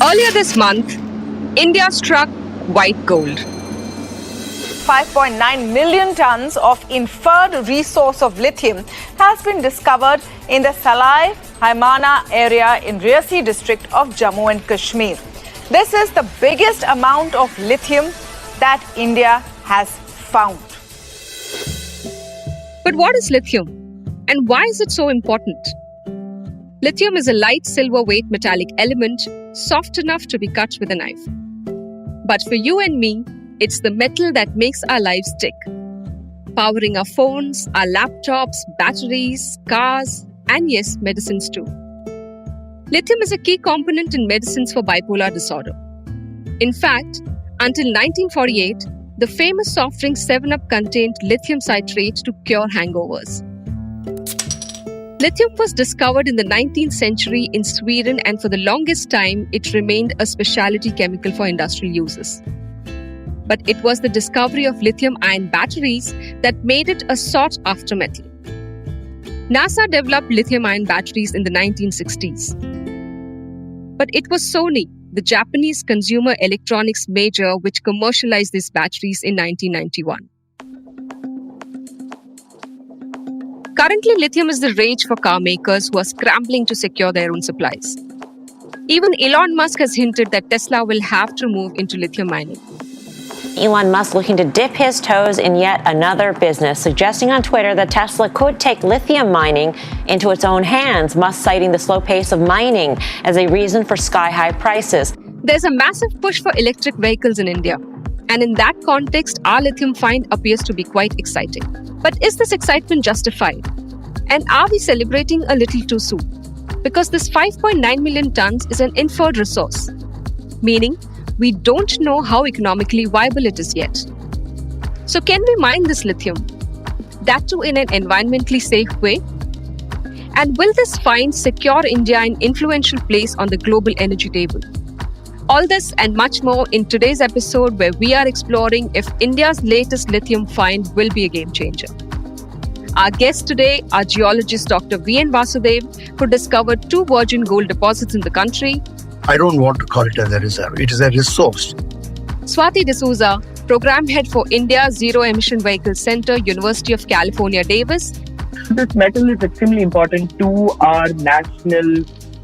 Earlier this month, India struck white gold. 5.9 million tons of inferred resource of lithium has been discovered in the Salai Haimana area in Reasi district of Jammu and Kashmir. This is the biggest amount of lithium that India has found. But what is lithium and why is it so important? Lithium is a light silver weight metallic element, soft enough to be cut with a knife. But for you and me, it's the metal that makes our lives tick. Powering our phones, our laptops, batteries, cars, and yes, medicines too. Lithium is a key component in medicines for bipolar disorder. In fact, until 1948, the famous soft drink 7-Up contained lithium citrate to cure hangovers. Lithium was discovered in the 19th century in Sweden, and for the longest time, it remained a specialty chemical for industrial uses. But it was the discovery of lithium-ion batteries that made it a sought-after metal. NASA developed lithium-ion batteries in the 1960s. But it was Sony, the Japanese consumer electronics major, which commercialized these batteries in 1991. Currently, lithium is the rage for car makers who are scrambling to secure their own supplies. Even Elon Musk has hinted that Tesla will have to move into lithium mining. Elon Musk looking to dip his toes in yet another business, suggesting on Twitter that Tesla could take lithium mining into its own hands, Musk citing the slow pace of mining as a reason for sky-high prices. There's a massive push for electric vehicles in India. And in that context, our lithium find appears to be quite exciting. But is this excitement justified? And are we celebrating a little too soon? Because this 5.9 million tons is an inferred resource, meaning we don't know how economically viable it is yet. So can we mine this lithium? That too in an environmentally safe way? And will this find secure India an influential place on the global energy table? All this and much more in today's episode, where we are exploring if India's latest lithium find will be a game changer. Our guests today are geologist Dr. V.N. Vasudev, who discovered 2 virgin gold deposits in the country. I don't want to call it as a reserve. It is a resource. Swati D'Souza, Program Head for India's Zero Emission Vehicle Center, University of California, Davis. This metal is extremely important to our national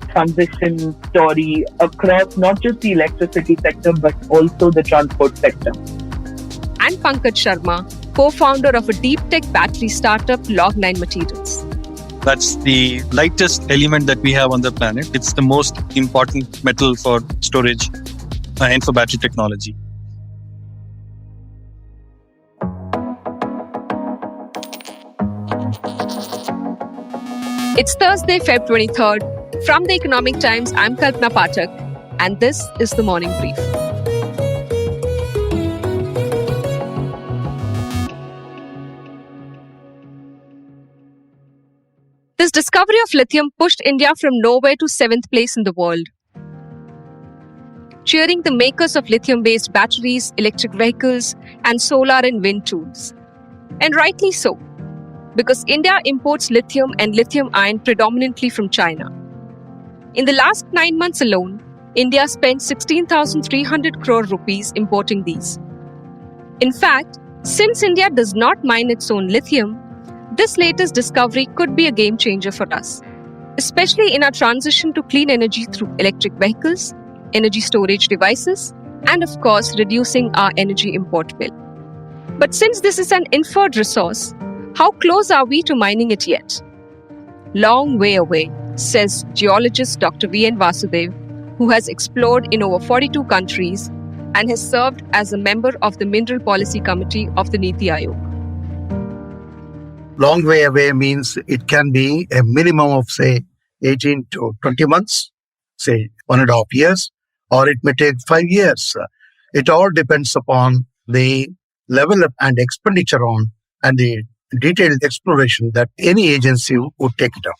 transition story across not just the electricity sector, but also the transport sector. And Pankaj Sharma, co-founder of a deep tech battery startup, Log9 Materials. That's the lightest element that we have on the planet. It's the most important metal for storage and for battery technology. It's Thursday, Feb 23rd. From the Economic Times, I'm Kalpana Pathak, and this is the Morning Brief. This discovery of lithium pushed India from nowhere to 7th place in the world, cheering the makers of lithium-based batteries, electric vehicles, and solar and wind tools. And rightly so, because India imports lithium and lithium ion predominantly from China. In the last 9 months alone, India spent 16,300 crore rupees importing these. In fact, since India does not mine its own lithium, this latest discovery could be a game changer for us, especially in our transition to clean energy through electric vehicles, energy storage devices, and of course, reducing our energy import bill. But since this is an inferred resource, how close are we to mining it yet? Long way away, says geologist Dr. V.N. Vasudev, who has explored in over 42 countries and has served as a member of the Mineral Policy Committee of the Niti Aayog. Long way away means it can be a minimum of, say, 18 to 20 months, say 1.5 years, or it may take 5 years. It all depends upon the level and expenditure on and the detailed exploration that any agency would take it up.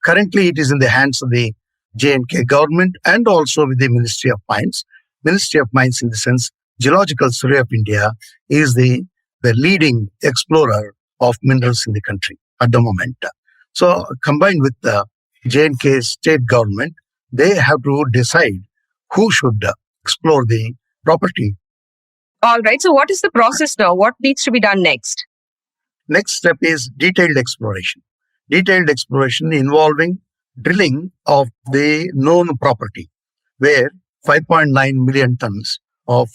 Currently, it is in the hands of the J&K government and also with the Ministry of Mines. Ministry of Mines, in the sense, Geological Survey of India is the leading explorer of minerals in the country at the moment. So, combined with the J&K state government, they have to decide who should explore the property. All right. So what is the process now? What needs to be done next? Next step is detailed exploration. Detailed exploration involving drilling of the known property, where 5.9 million tons of,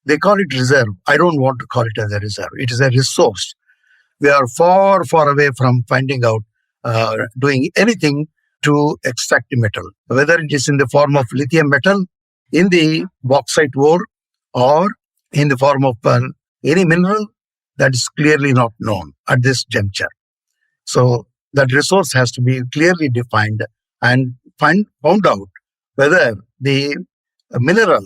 they call it reserve. I don't want to call it as a reserve. It is a resource. We are far, far away from finding out, doing anything to extract the metal, whether it is in the form of lithium metal, in the bauxite ore, or in the form of any mineral. That is clearly not known at this juncture. So that resource has to be clearly defined and found out whether the mineral,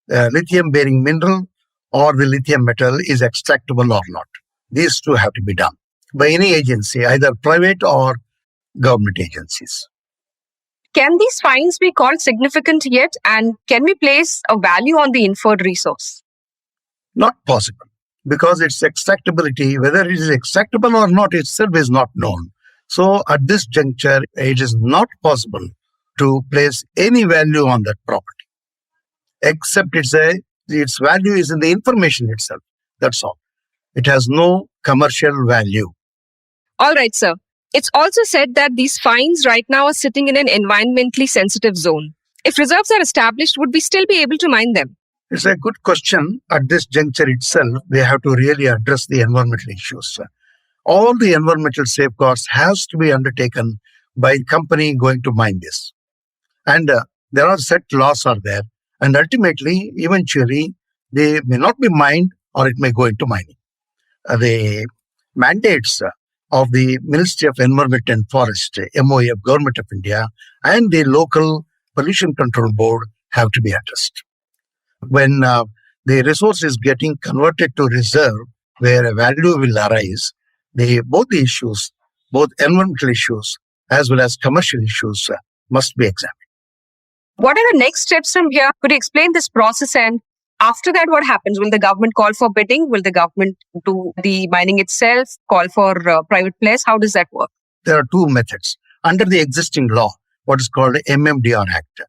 lithium-bearing mineral or the lithium metal is extractable or not. These two have to be done by any agency, either private or government agencies. Can these finds be called significant yet? And can we place a value on the inferred resource? Not possible, because its extractability, whether it is extractable or not, itself is not known. So at this juncture, it is not possible to place any value on that property, except its value is in the information itself. That's all. It has no commercial value. All right, sir. It's also said that these finds right now are sitting in an environmentally sensitive zone. If reserves are established, would we still be able to mine them? It's a good question. At this juncture itself, we have to really address the environmental issues. All the environmental safeguards has to be undertaken by the company going to mine this. And there are set laws are there. And ultimately, eventually, they may not be mined or it may go into mining. The mandates of the Ministry of Environment and Forest, MOF, Government of India, and the local pollution control board have to be addressed. When the resource is getting converted to reserve, where a value will arise, both the issues, both environmental issues as well as commercial issues must be examined. What are the next steps from here? Could you explain this process? And after that, what happens? Will the government call for bidding? Will the government do the mining itself, call for private players? How does that work? There are two methods. Under the existing law, what is called MMDR Act,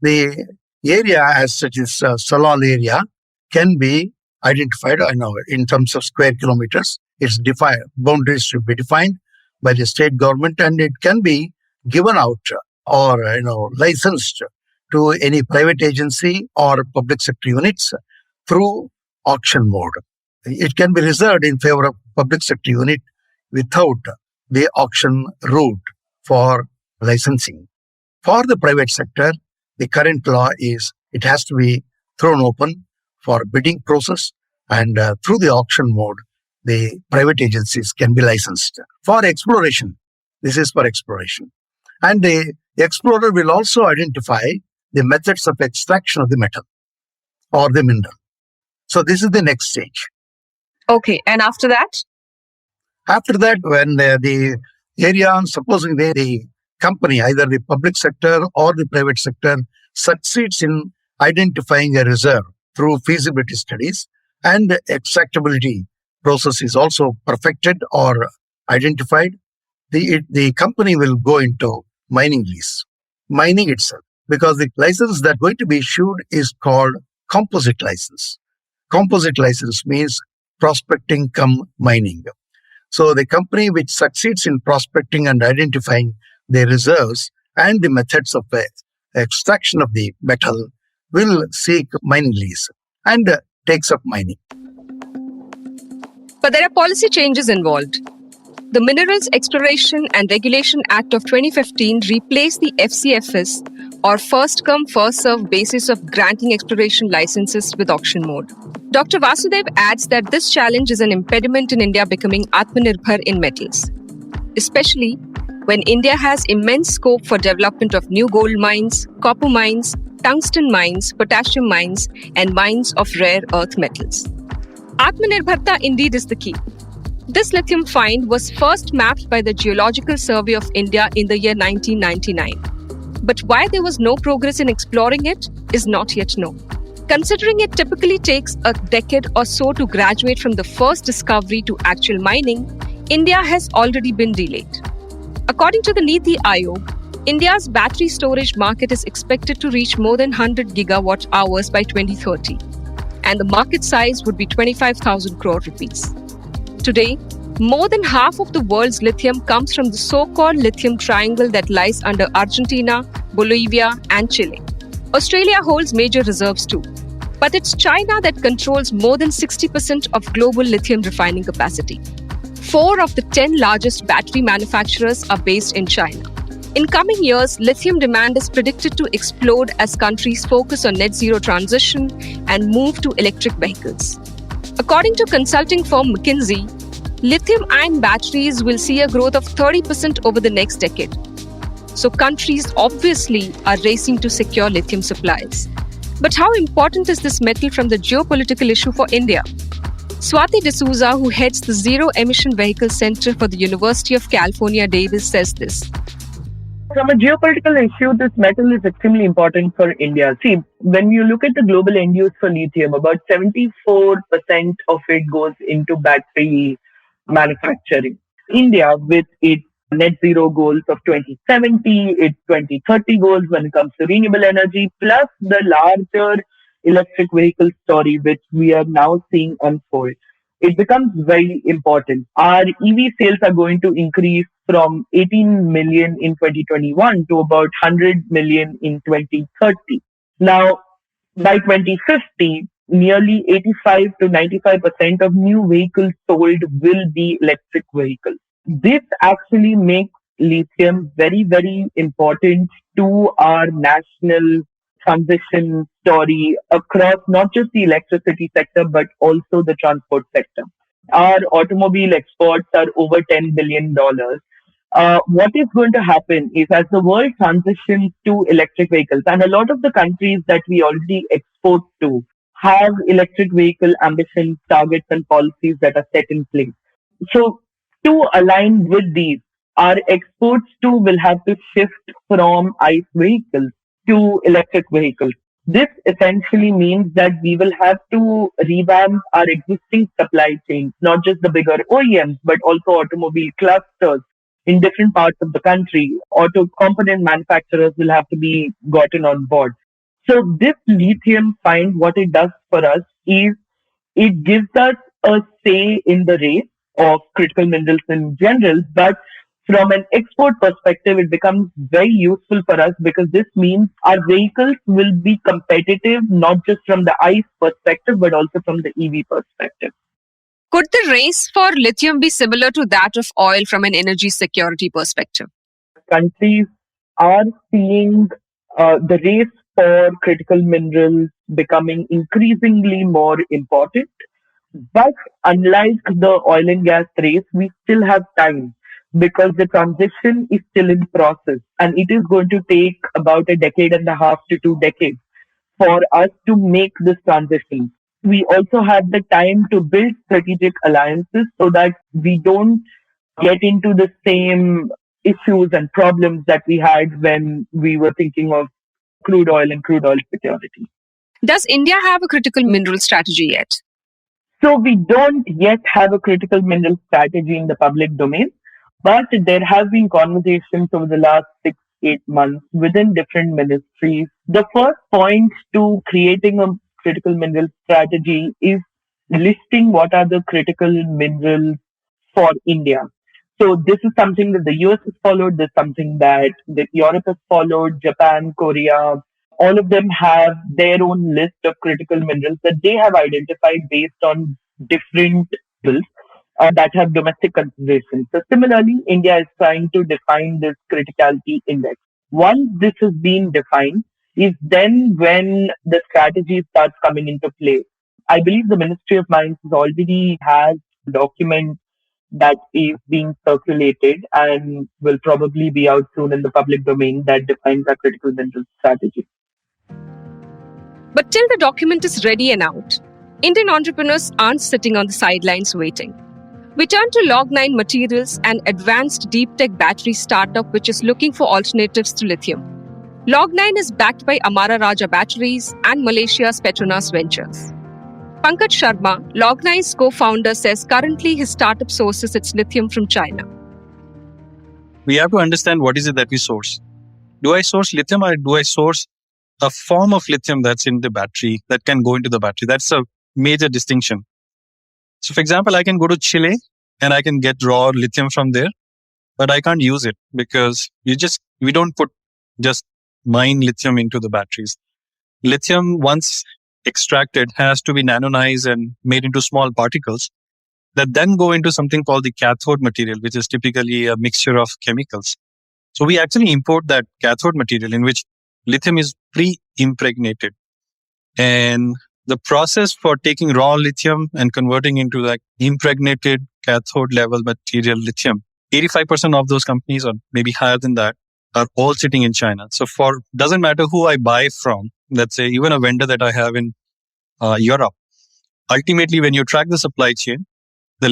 the area as such is Salal area can be identified in terms of square kilometers. Its boundaries should be defined by the state government, and it can be given out or licensed to any private agency or public sector units through auction mode. It can be reserved in favor of public sector unit without the auction route for licensing. For the private sector, the current law is it has to be thrown open for bidding process, and through the auction mode, the private agencies can be licensed for exploration. This is for exploration. And the explorer will also identify the methods of extraction of the metal or the mineral. So this is the next stage. Okay. And after that? After that, when the area, supposing the company, either the public sector or the private sector, succeeds in identifying a reserve through feasibility studies, and the extractability process is also perfected or identified, the company will go into mining lease, mining itself, because the license that's going to be issued is called composite license. Composite license means prospecting cum mining. So the company which succeeds in prospecting and identifying the reserves and the methods of extraction of the metal will seek mining lease and takes up mining. But there are policy changes involved. The Minerals Exploration and Regulation Act of 2015 replaced the FCFS, or first come, first served basis of granting exploration licenses with auction mode. Dr. Vasudev adds that this challenge is an impediment in India becoming Atmanirbhar in metals, especially when India has immense scope for development of new gold mines, copper mines, tungsten mines, potassium mines, and mines of rare earth metals. Atmanirbharta indeed is the key. This lithium find was first mapped by the Geological Survey of India in the year 1999. But why there was no progress in exploring it is not yet known. Considering it typically takes a decade or so to graduate from the first discovery to actual mining, India has already been delayed. According to the Niti Aayog, India's battery storage market is expected to reach more than 100 gigawatt hours by 2030, and the market size would be 25,000 crore rupees. Today, more than half of the world's lithium comes from the so-called lithium triangle that lies under Argentina, Bolivia, and Chile. Australia holds major reserves too, but it's China that controls more than 60% of global lithium refining capacity. 4 of the 10 largest battery manufacturers are based in China. In coming years, lithium demand is predicted to explode as countries focus on net zero transition and move to electric vehicles. According to consulting firm McKinsey, lithium-ion batteries will see a growth of 30% over the next decade. So countries obviously are racing to secure lithium supplies. But how important is this metal from the geopolitical issue for India? Swati D'Souza, who heads the Zero Emission Vehicle Center for the University of California, Davis, says this. From a geopolitical issue, this metal is extremely important for India. See, when you look at the global end use for lithium, about 74% of it goes into battery manufacturing. India, with its net zero goals of 2070, its 2030 goals when it comes to renewable energy, plus the larger electric vehicle story, which we are now seeing unfold, it becomes very important. Our EV sales are going to increase from 18 million in 2021 to about 100 million in 2030. Now, by 2050, nearly 85 to 95% of new vehicles sold will be electric vehicles. This actually makes lithium very, very important to our national transition story across not just the electricity sector, but also the transport sector. Our automobile exports are over $10 billion. What is going to happen is as the world transitions to electric vehicles, and a lot of the countries that we already export to have electric vehicle ambitions, targets, and policies that are set in place. So to align with these, our exports too will have to shift from ICE vehicles to electric vehicles. This essentially means that we will have to revamp our existing supply chains, not just the bigger OEMs, but also automobile clusters in different parts of the country. Auto component manufacturers will have to be gotten on board. So this lithium find, what it does for us is it gives us a say in the race of critical minerals in general, but from an export perspective, it becomes very useful for us because this means our vehicles will be competitive, not just from the ICE perspective, but also from the EV perspective. Could the race for lithium be similar to that of oil from an energy security perspective? Countries are seeing the race for critical minerals becoming increasingly more important. But unlike the oil and gas race, we still have time because the transition is still in process and it is going to take about a decade and a half to 2 decades for us to make this transition. We also have the time to build strategic alliances so that we don't get into the same issues and problems that we had when we were thinking of crude oil and crude oil security. Does India have a critical mineral strategy yet? So we don't yet have a critical mineral strategy in the public domain, but there have been conversations over the last 6-8 months within different ministries. The first point to creating a critical mineral strategy is listing what are the critical minerals for India. So this is something that the US has followed, this is something that Europe has followed, Japan, Korea. All of them have their own list of critical minerals that they have identified based on different bills that have domestic considerations. So similarly, India is trying to define this criticality index. Once this has been defined, is then when the strategy starts coming into play. I believe the Ministry of Mines already has a document that is being circulated and will probably be out soon in the public domain that defines our critical mineral strategy. But till the document is ready and out, Indian entrepreneurs aren't sitting on the sidelines waiting. We turn to Log9 Materials, an advanced deep tech battery startup which is looking for alternatives to lithium. Log9 is backed by Amara Raja Batteries and Malaysia's Petronas Ventures. Pankaj Sharma, Log9's co-founder, says currently his startup sources its lithium from China. We have to understand what is it that we source. do I source lithium or do I source a form of lithium that's in the battery that can go into the battery? That's a major distinction. So for example, I can go to Chile and I can get raw lithium from there, but I can't use it because we don't put just mine lithium into the batteries. Lithium, once extracted, has to be nanonized and made into small particles that then go into something called the cathode material, which is typically a mixture of chemicals. So we actually import that cathode material in which lithium is pre-impregnated. And the process for taking raw lithium and converting into like impregnated cathode level material lithium, 85% of those companies, or maybe higher than that, are all sitting in China. So doesn't matter who I buy from, let's say even a vendor that I have in Europe, ultimately when you track the supply chain, the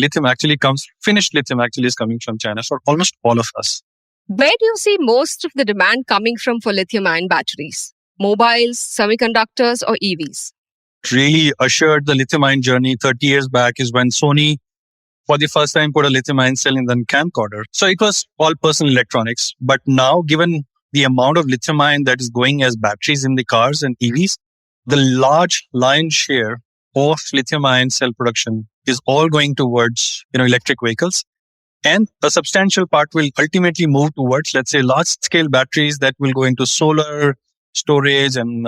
finished lithium actually is coming from China for almost all of us. Where do you see most of the demand coming from for lithium-ion batteries? Mobiles, semiconductors, or EVs? Really ushered the lithium-ion journey 30 years back is when Sony, for the first time, put a lithium-ion cell in the camcorder. So it was all personal electronics. But now, given the amount of lithium-ion that is going as batteries in the cars and EVs, the large lion's share of lithium-ion cell production is all going towards electric vehicles. And a substantial part will ultimately move towards, let's say, large-scale batteries that will go into solar storage and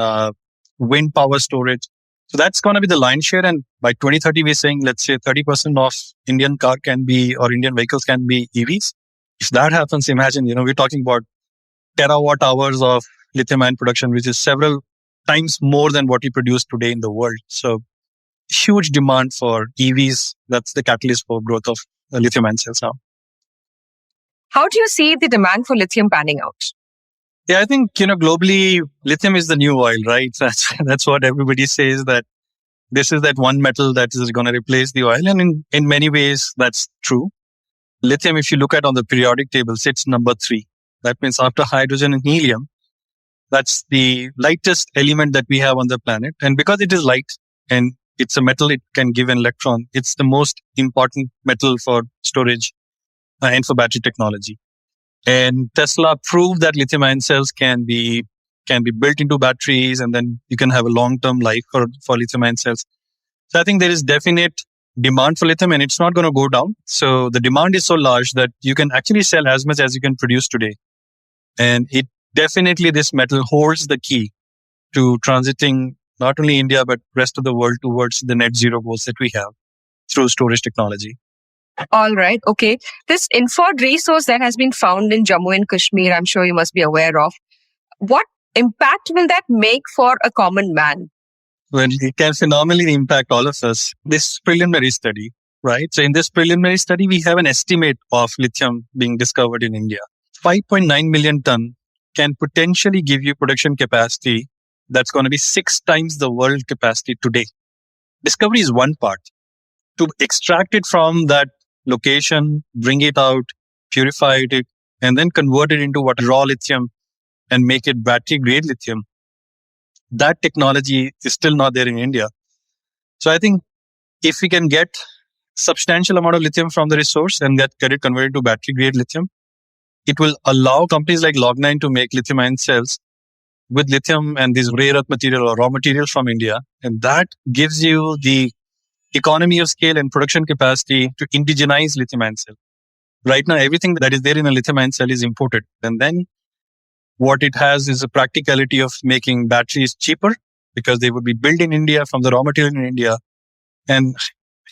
wind power storage. So that's going to be the lion's share. And by 2030, we're saying, let's say 30% of Indian vehicles can be EVs. If that happens, imagine, we're talking about terawatt hours of lithium-ion production, which is several times more than what we produce today in the world. So huge demand for EVs. That's the catalyst for growth of lithium-ion cells now. How do you see the demand for lithium panning out? Yeah, I think, globally, lithium is the new oil, right? That's what everybody says, that this is that one metal that is going to replace the oil. And in many ways, that's true. Lithium, if you look at on the periodic table, sits number 3. That means after hydrogen and helium, that's the lightest element that we have on the planet. And because it is light and it's a metal, it can give an electron. It's the most important metal for storage and for battery technology. And Tesla proved that lithium-ion cells can be built into batteries, and then you can have a long-term life for lithium-ion cells. So I think there is definite demand for lithium, and it's not going to go down. So the demand is so large that you can actually sell as much as you can produce today. And this metal holds the key to transiting not only India, but rest of the world towards the net zero goals that we have through storage technology. All right. Okay. This inferred resource that has been found in Jammu and Kashmir, I'm sure you must be aware of. What impact will that make for a common man? Well, it can phenomenally impact all of us. This preliminary study, right? So in this preliminary study, we have an estimate of lithium being discovered in India. 5.9 million ton can potentially give you production capacity that's going to be 6 times the world capacity today. Discovery is one part. To extract it from that location, bring it out, purify it, and then convert it into raw lithium and make it battery-grade lithium. That technology is still not there in India. So I think if we can get substantial amount of lithium from the resource and get it converted to battery-grade lithium, it will allow companies like Log9 to make lithium-ion cells with lithium and this rare earth material or raw materials from India. And that gives you the economy of scale and production capacity to indigenize lithium-ion cell. Right now, everything that is there in a lithium-ion cell is imported. And then what it has is a practicality of making batteries cheaper because they would be built in India from the raw material in India. And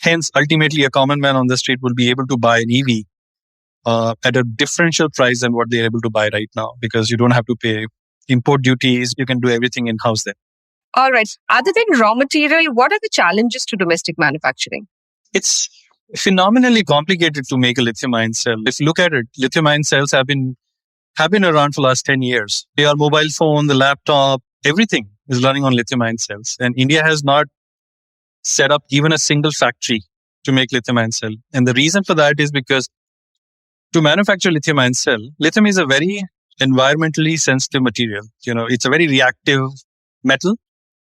hence, ultimately, a common man on the street will be able to buy an EV at a differential price than what they're able to buy right now because you don't have to pay import duties. You can do everything in-house there. All right. Other than raw material, what are the challenges to domestic manufacturing? It's phenomenally complicated to make a lithium-ion cell. If you look at it, lithium-ion cells have been around for the last 10 years. Your mobile phone, the laptop, everything is running on lithium-ion cells. And India has not set up even a single factory to make lithium-ion cell. And the reason for that is because to manufacture lithium-ion cell, lithium is a very environmentally sensitive material. It's a very reactive metal.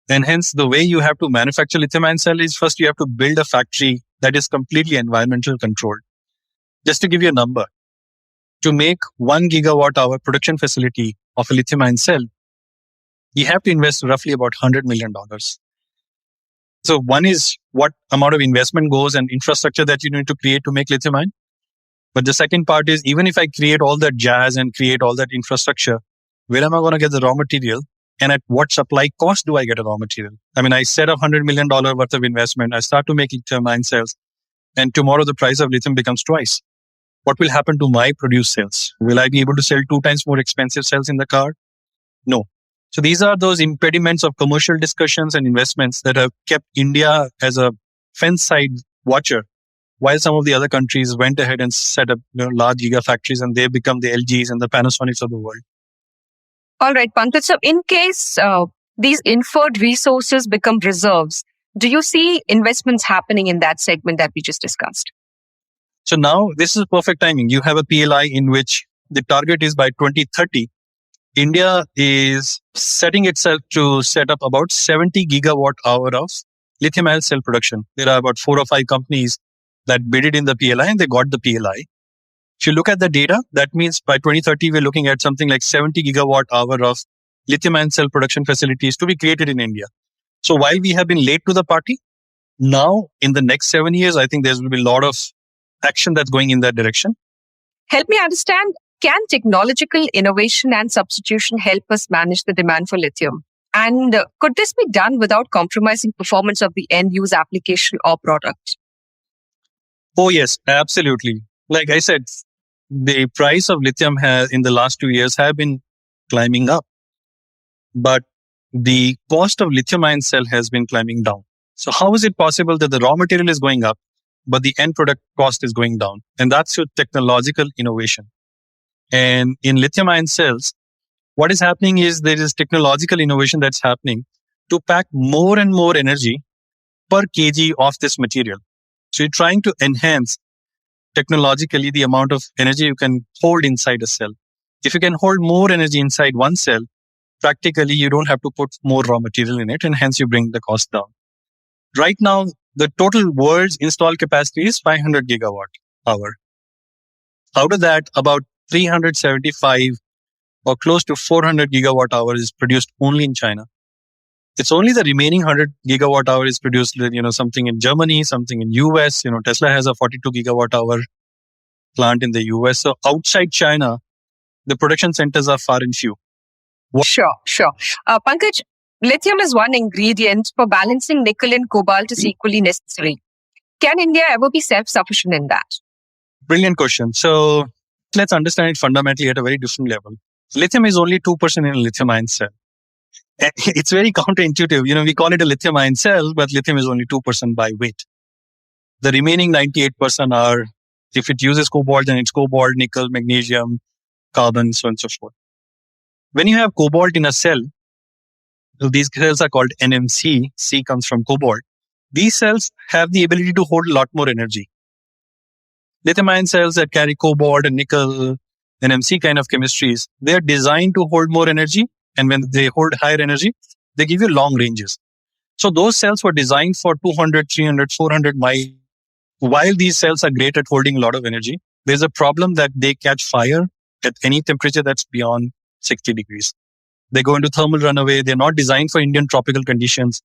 And hence, the way you have to manufacture lithium-ion cell is first you have to build a factory that is completely environmental controlled. Just to give you a number, to make 1 gigawatt hour production facility of a lithium ion cell, you have to invest roughly about $100 million. So one is what amount of investment goes and infrastructure that you need to create to make lithium ion. But the second part is, even if I create all that jazz and create all that infrastructure, where am I going to get the raw material? And at what supply cost do I get a raw material? I mean, I set up $100 million worth of investment. I start to make lithium ion cells. And tomorrow the price of lithium becomes twice. What will happen to my produced cells? Will I be able to sell 2 times more expensive cells in the car? No. So these are those impediments of commercial discussions and investments that have kept India as a fence side watcher, while some of the other countries went ahead and set up large gigafactories, and they become the LGs and the Panasonics of the world. All right, Pankaj. So in case these inferred resources become reserves, do you see investments happening in that segment that we just discussed? So now this is perfect timing. You have a PLI in which the target is by 2030. India is setting itself to set up about 70 gigawatt hour of lithium ion cell production. There are about 4 or 5 companies that bid it in the PLI and they got the PLI. If you look at the data, that means by 2030, we're looking at something like 70 gigawatt hour of lithium ion cell production facilities to be created in India. So while we have been late to the party, now in the next 7 years, I think there will be a lot of action that's going in that direction. Help me understand, can technological innovation and substitution help us manage the demand for lithium? And could this be done without compromising performance of the end-use application or product? Oh, yes, absolutely. Like I said, the price of lithium has, in the last 2 years, have been climbing up. But the cost of lithium-ion cell has been climbing down. So how is it possible that the raw material is going up, but the end product cost is going down? And that's through technological innovation. And in lithium-ion cells, what is happening is there is technological innovation that's happening to pack more and more energy per kg of this material. So you're trying to enhance technologically the amount of energy you can hold inside a cell. If you can hold more energy inside one cell, practically you don't have to put more raw material in it, and hence you bring the cost down. Right now, the total world's installed capacity is 500 gigawatt hour. Out of that, about 375 or close to 400 gigawatt hour is produced only in China. It's only the remaining 100 gigawatt hour is produced, something in Germany, something in US. Tesla has a 42 gigawatt hour plant in the US. So outside China, the production centers are far and few. Sure. Pankaj, lithium is one ingredient for balancing nickel and cobalt is equally necessary. Can India ever be self-sufficient in that? Brilliant question. So let's understand it fundamentally at a very different level. Lithium is only 2% in a lithium ion cell. It's very counterintuitive. We call it a lithium ion cell, but lithium is only 2% by weight. The remaining 98% are, if it uses cobalt, then it's cobalt, nickel, magnesium, carbon, so on and so forth. When you have cobalt in a cell, these cells are called NMC. C comes from cobalt. These cells have the ability to hold a lot more energy. Lithium-ion cells that carry cobalt and nickel, NMC kind of chemistries, they are designed to hold more energy. And when they hold higher energy, they give you long ranges. So those cells were designed for 200, 300, 400 miles. While these cells are great at holding a lot of energy, there's a problem that they catch fire at any temperature that's beyond 60 degrees. They go into thermal runaway. They're not designed for Indian tropical conditions.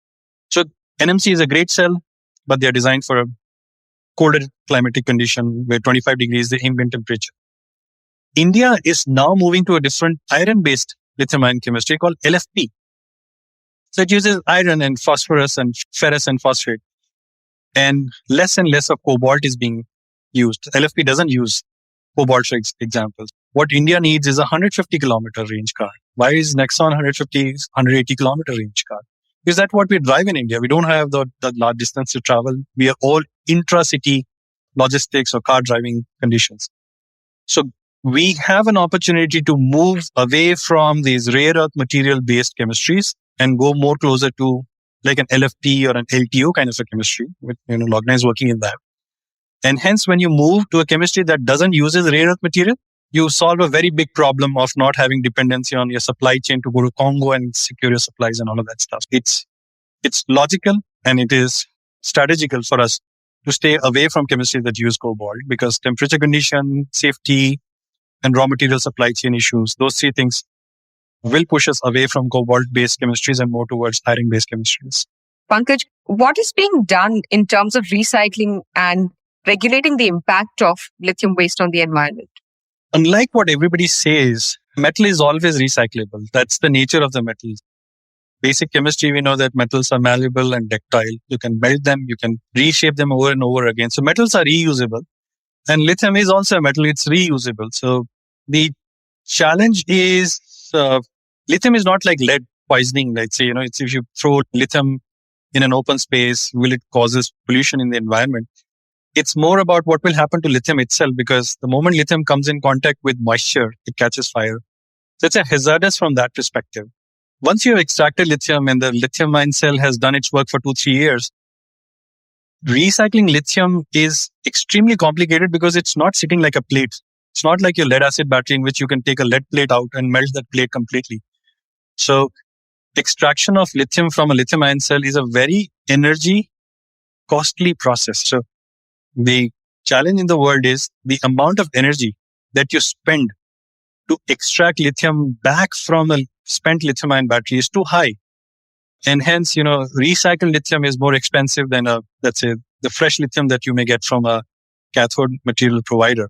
So NMC is a great cell, but they're designed for a colder climatic condition where 25 degrees is the ambient temperature. India is now moving to a different iron-based lithium-ion chemistry called LFP. So it uses iron and phosphorus and ferrous and phosphate. And less of cobalt is being used. LFP doesn't use cobalt, for example. What India needs is a 150 kilometer range car. Why is Nexon 180 kilometer range car? Because that's what we drive in India. We don't have the large distance to travel. We are all intra-city logistics or car driving conditions. So we have an opportunity to move away from these rare earth material based chemistries and go more closer to like an LFP or an LTO kind of a chemistry, with Logna is working in that. And hence, when you move to a chemistry that doesn't use rare earth material, you solve a very big problem of not having dependency on your supply chain to go to Congo and secure your supplies and all of that stuff. It's logical and it is strategical for us to stay away from chemistry that use cobalt, because temperature condition, safety, and raw material supply chain issues, those three things will push us away from cobalt-based chemistries and more towards iron-based chemistries. Pankaj, what is being done in terms of recycling and regulating the impact of lithium waste on the environment? Unlike what everybody says, metal is always recyclable. That's the nature of the metals. Basic chemistry, we know that metals are malleable and ductile. You can melt them, you can reshape them over and over again. So metals are reusable. And lithium is also a metal, it's reusable. So the challenge is, lithium is not like lead poisoning. Let's say, it's if you throw lithium in an open space, will it causes pollution in the environment? It's more about what will happen to lithium itself, because the moment lithium comes in contact with moisture, it catches fire. So it's a hazardous from that perspective. Once you have extracted lithium and the lithium ion cell has done its work for 2-3 years, recycling lithium is extremely complicated because it's not sitting like a plate. It's not like your lead acid battery in which you can take a lead plate out and melt that plate completely. So extraction of lithium from a lithium ion cell is a very energy costly process. So the challenge in the world is the amount of energy that you spend to extract lithium back from a spent lithium ion battery is too high. And hence, recycled lithium is more expensive than let's say, the fresh lithium that you may get from a cathode material provider.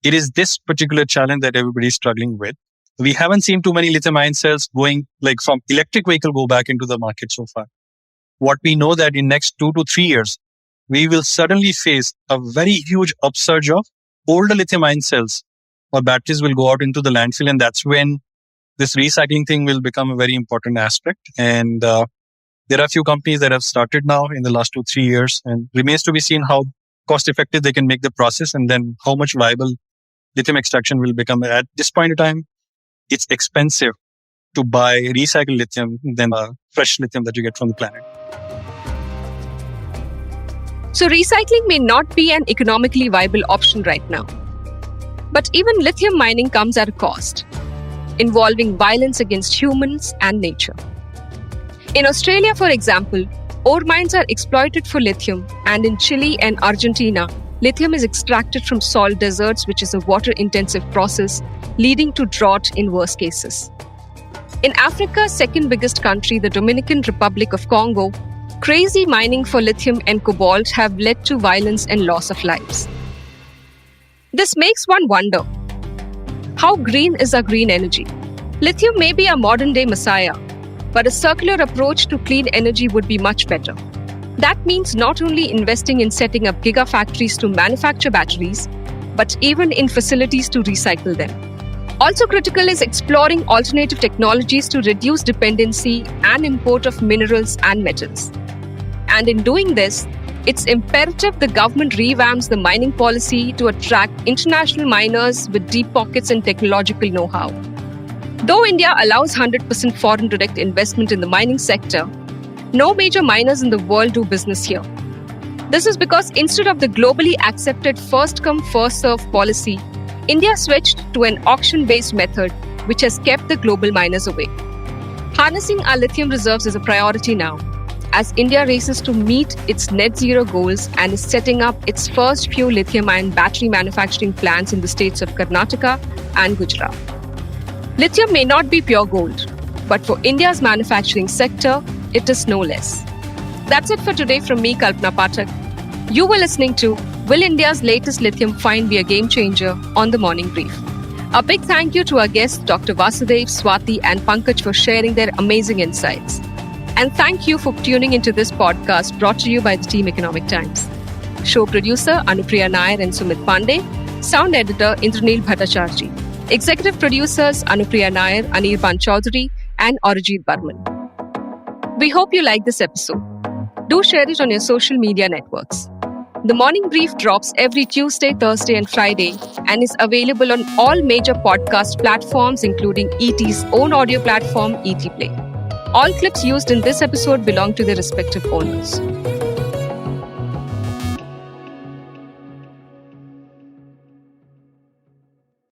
It is this particular challenge that everybody is struggling with. We haven't seen too many lithium ion cells going like from electric vehicle go back into the market so far. What we know that in next 2 to 3 years, we will suddenly face a very huge upsurge of older lithium ion cells or batteries will go out into the landfill. And that's when this recycling thing will become a very important aspect. And there are a few companies that have started now in the last 2-3 years, and remains to be seen how cost effective they can make the process and then how much viable lithium extraction will become. At this point in time, it's expensive to buy recycled lithium than fresh lithium that you get from the planet. So recycling may not be an economically viable option right now. But even lithium mining comes at a cost, involving violence against humans and nature. In Australia, for example, ore mines are exploited for lithium, and in Chile and Argentina, lithium is extracted from salt deserts, which is a water-intensive process, leading to drought in worst cases. In Africa's second biggest country, the Dominican Republic of Congo, crazy mining for lithium and cobalt have led to violence and loss of lives. This makes one wonder, how green is our green energy? Lithium may be a modern-day messiah, but a circular approach to clean energy would be much better. That means not only investing in setting up gigafactories to manufacture batteries, but even in facilities to recycle them. Also critical is exploring alternative technologies to reduce dependency and import of minerals and metals. And in doing this, it's imperative the government revamps the mining policy to attract international miners with deep pockets and technological know-how. Though India allows 100% foreign direct investment in the mining sector, no major miners in the world do business here. This is because instead of the globally accepted first-come, first-served policy, India switched to an auction-based method, which has kept the global miners away. Harnessing our lithium reserves is a priority now, as India races to meet its net zero goals and is setting up its first few lithium-ion battery manufacturing plants in the states of Karnataka and Gujarat. Lithium may not be pure gold, but for India's manufacturing sector, it is no less. That's it for today from me, Kalpana Pathak. You were listening to Will India's latest lithium find be a game changer on The Morning Brief. A big thank you to our guests, Dr. Vasudev, Swati, and Pankaj for sharing their amazing insights. And thank you for tuning into this podcast brought to you by the Team Economic Times. Show producer Anupriya Nair and Sumit Pandey. Sound editor Indranil Bhattacharjee. Executive producers Anupriya Nair, Anirban Chaudhary, and Arijit Barman. We hope you like this episode. Do share it on your social media networks. The Morning Brief drops every Tuesday, Thursday, and Friday and is available on all major podcast platforms, including ET's own audio platform, ET Play. All clips used in this episode belong to their respective owners.